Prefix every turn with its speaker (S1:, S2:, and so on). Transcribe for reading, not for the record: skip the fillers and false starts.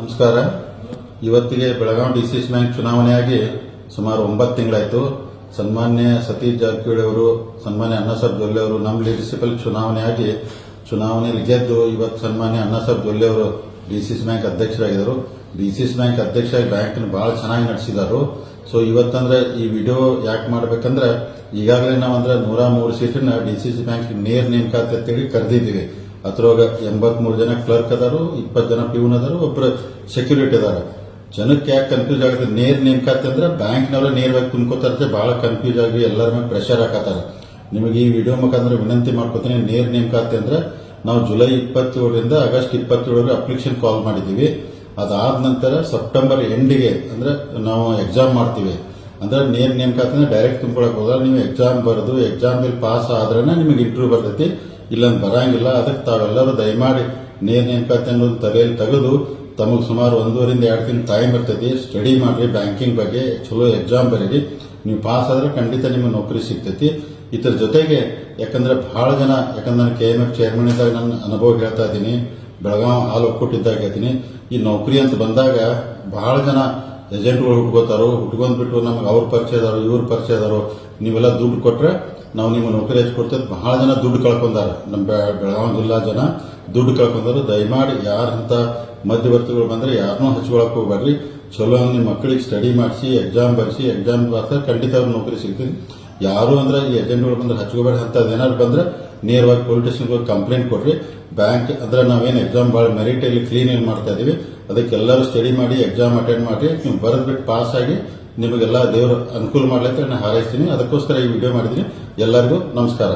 S1: ನಮಸ್ಕಾರ. ಇವತ್ತಿಗೆ Belagavi DCC bank ಚುನಾವಣೆಯಾಗಿ ಸುಮಾರು 9 ತಿಂಗಳಾಯಿತು. ಸನ್ಮಾನ್ಯ ಸತೀಶ್ ಜಾರಕಿಹೊಳಿ ಅವರು, ಸನ್ಮಾನ್ಯ ಅಣ್ಣಾಸಾಹೇಬ್ ಜೊಲ್ಲೆ ಅವರು ನಮ್ಮ ಲೀಡರ್ಶಿಪ್ ಅಲ್ಲಿ ಚುನಾವಣೆಯಲ್ಲಿ ಗೆದ್ದು ಇವತ್ತು ಸನ್ಮಾನ್ಯ ಅಣ್ಣಾಸಾಹೇಬ್ ಜೊಲ್ಲೆ ಅವರು ಡಿಸಿಸಿ ಬ್ಯಾಂಕ್ ಅಧ್ಯಕ್ಷರಾಗಿದ್ದರು. ಡಿಸಿಸಿ ಬ್ಯಾಂಕ್ ಅಧ್ಯಕ್ಷರಾಗಿ ಬ್ಯಾಂಕ್ ಬಹಳ ಚೆನ್ನಾಗಿ ನಡೆಸಿದರು. ಸೊ ಇವತ್ತಂದ್ರೆ ಈ ವಿಡಿಯೋ ಯಾಕೆ ಮಾಡ್ಬೇಕಂದ್ರೆ ಈಗಾಗಲೇ ನಾವಂದ್ರೆ 103 ಸೀಟಿನ ಡಿಸಿಸಿ ಬ್ಯಾಂಕ್ ನೇರ ನೇಮಕಾತಿ ಅಂತೇಳಿ ಕರೆದಿದ್ದೀವಿ. ಅದ್ರೊಳಗ 83 ಜನ ಕ್ಲರ್ಕ್ ಅದಾರು, 20 ಜನ ಪ್ಯೂನ್ ಅದಾರು, ಒಬ್ಬರು ಸೆಕ್ಯೂರಿಟಿ ಅದಾರ. ಜನಕ್ಕೆ ಯಾಕೆ ಕನ್ಫ್ಯೂಸ್ ಆಗುತ್ತೆ, ನೇರ ನೇಮಕಾತಿ ಅಂದ್ರೆ ಬ್ಯಾಂಕ್ನವ್ರ ನೇರವಾಗಿ ಕುಂದ್ಕೋತಾರ, ಬಹಳ ಕನ್ಫ್ಯೂಸ್ ಆಗಿ ಎಲ್ಲರ ಮೇಲೆ ಪ್ರೆಷರ್ ಹಾಕತ್ತಾರ. ನಿಮಗೆ ಈ ವಿಡಿಯೋ ಮುಖಾಂತರ ವಿನಂತಿ ಮಾಡ್ಕೋತೀನಿ, ನೇರ ನೇಮಕಾತಿ ಅಂದ್ರೆ ನಾವು ಜುಲೈ 27ರಿಂದ ಆಗಸ್ಟ್ 27 ಅಪ್ಲಿಕೇಶನ್ ಕಾಲ್ ಮಾಡಿದ್ದೀವಿ. ಅದಾದ ನಂತರ ಸೆಪ್ಟೆಂಬರ್ ಎಂಡಿಗೆ ಅಂದ್ರೆ ನಾವು ಎಕ್ಸಾಮ್ ಮಾಡ್ತೀವಿ. ಅಂದ್ರೆ ನೇರ ನೇಮಕಾತಿ ಅಂದ್ರೆ ಡೈರೆಕ್ಟ್ ತುಂಬಿಕೊಳಕ್ ಹೋದ್ರೆ ನೀವು ಎಕ್ಸಾಮ್ ಬರೆದು ಎಕ್ಸಾಮ್ ಮೇಲೆ ಪಾಸ್ ಆದ್ರೆ ನಿಮಗೆ ಇಂಟರ್ವ್ಯೂ ಬರ್ತೈತಿ, ಇಲ್ಲಂದ್ ಬರಂಗಿಲ್ಲ. ಅದಕ್ಕೆ ತಾವೆಲ್ಲರೂ ದಯಮಾಡಿ ನೇರ ನೇಮಕಾತಿ ಅನ್ನೋದು ತಲೆಯಲ್ಲಿ ತೆಗೆದು ತಮಗೆ ಸುಮಾರು 1.5 ರಿಂದ 2 ತಿಂಗಳು ಟೈಮ್ ಇರ್ತೈತಿ, ಸ್ಟಡಿ ಮಾಡ್ರಿ, ಬ್ಯಾಂಕಿಂಗ್ ಬಗ್ಗೆ ಚಲೋ ಎಕ್ಸಾಮ್ ಬರೀರಿ. ನೀವು ಪಾಸ್ ಆದ್ರೆ ಖಂಡಿತ ನಿಮಗೆ ನೌಕರಿ ಸಿಗ್ತೈತಿ. ಇದ್ರ ಜೊತೆಗೆ ಯಾಕಂದ್ರೆ ಬಹಳ ಜನ, ಯಾಕಂದ್ರೆ ನಾನು KMF ಚೇರ್ಮನ್ ಇದ್ದಾಗ ನನ್ನ ಅನುಭವ ಹೇಳ್ತಾ ಇದ್ದೀನಿ, ಬೆಳಗಾವಿ ಹಾಲು ಒಕ್ಕೂಟಿದ್ದಾಗ ಹೇಳ್ತೀನಿ, ಈ ನೌಕರಿ ಅಂತ ಬಂದಾಗ ಬಹಳ ಜನ ಏಜೆಂಟ್ಗಳು ಹುಟ್ಕೊಂಡ್ಬಿಟ್ಟು ನಮ್ಗೆ ಅವ್ರ ಪರಿಚಯದವರು ಇವ್ರ ಪರಿಚಯದವರು ನೀವೆಲ್ಲ ದುಡ್ಡು ಕೊಟ್ರೆ ನಾವು ನಿಮ್ಮ ನೌಕರಿ ಹಚ್ಕೊಡ್ತೇವೆ. ಬಹಳ ಜನ ದುಡ್ಡು ಕಳ್ಕೊಂಡಾರ, ನಮ್ಮ ಬೆಳಗಾವಿ ಜಿಲ್ಲಾ ಜನ ದುಡ್ಡು ಕಳ್ಕೊಂಡಾರು. ದಯಮಾಡಿ ಯಾರಂತ ಮಧ್ಯವರ್ತಿಗಳು ಬಂದ್ರೆ ಯಾರನ್ನೂ ಹಚ್ಕೊಳಕ್ ಹೋಗ್ಬೇಡ್ರಿ. ಚಲೋ ನಿಮ್ಮ ಮಕ್ಕಳಿಗೆ ಸ್ಟಡಿ ಮಾಡಿಸಿ ಎಕ್ಸಾಮ್ ಬರೆಸಿ, ಎಕ್ಸಾಮ್ ಬರ್ತಾರೆ ಖಂಡಿತ ಅವ್ರ ನೌಕರಿ ಸಿಗ್ತೀನಿ. ಯಾರು ಅಂದ್ರೆ ಈ ಏಜೆಂಟ್ಗಳು ಬಂದ್ರೆ ಹಚ್ಕೋಬೇಡ, ಅಂತದ್ ಏನಾದ್ರು ಬಂದ್ರೆ ನೇರವಾಗಿ ಪೊಲೀಸ್ ಸ್ಟೇಷನ್ಗೆ ಕಂಪ್ಲೇಂಟ್ ಕೊಡ್ರಿ. ಬ್ಯಾಂಕ್ ಅಂದ್ರೆ ನಾವೇನು ಎಕ್ಸಾಮ್ ಭಾಳ ಮೆರಿಟ್ ಇಲ್ಲಿ ಕ್ಲೀನ್ ಏನ್ ಮಾಡ್ತಾ ಇದೀವಿ, ಅದಕ್ಕೆಲ್ಲರೂ ಸ್ಟಡಿ ಮಾಡಿ ಎಕ್ಸಾಮ್ ಅಟೆಂಡ್ ಮಾಡಿ ನೀವು ಬರೆದ್ಬಿಟ್ಟು ಪಾಸ್ ಆಗಿ ನಿಮಗೆಲ್ಲ ದೇವರು ಅನುಕೂಲ ಮಾಡ್ಲಿಕ್ಕೆ ನಾನು ಹಾರೈಸ್ತೀನಿ. ಅದಕ್ಕೋಸ್ಕರ ಈ ವಿಡಿಯೋ ಮಾಡಿದ್ದೀನಿ. ಎಲ್ಲರಿಗೂ ನಮಸ್ಕಾರ.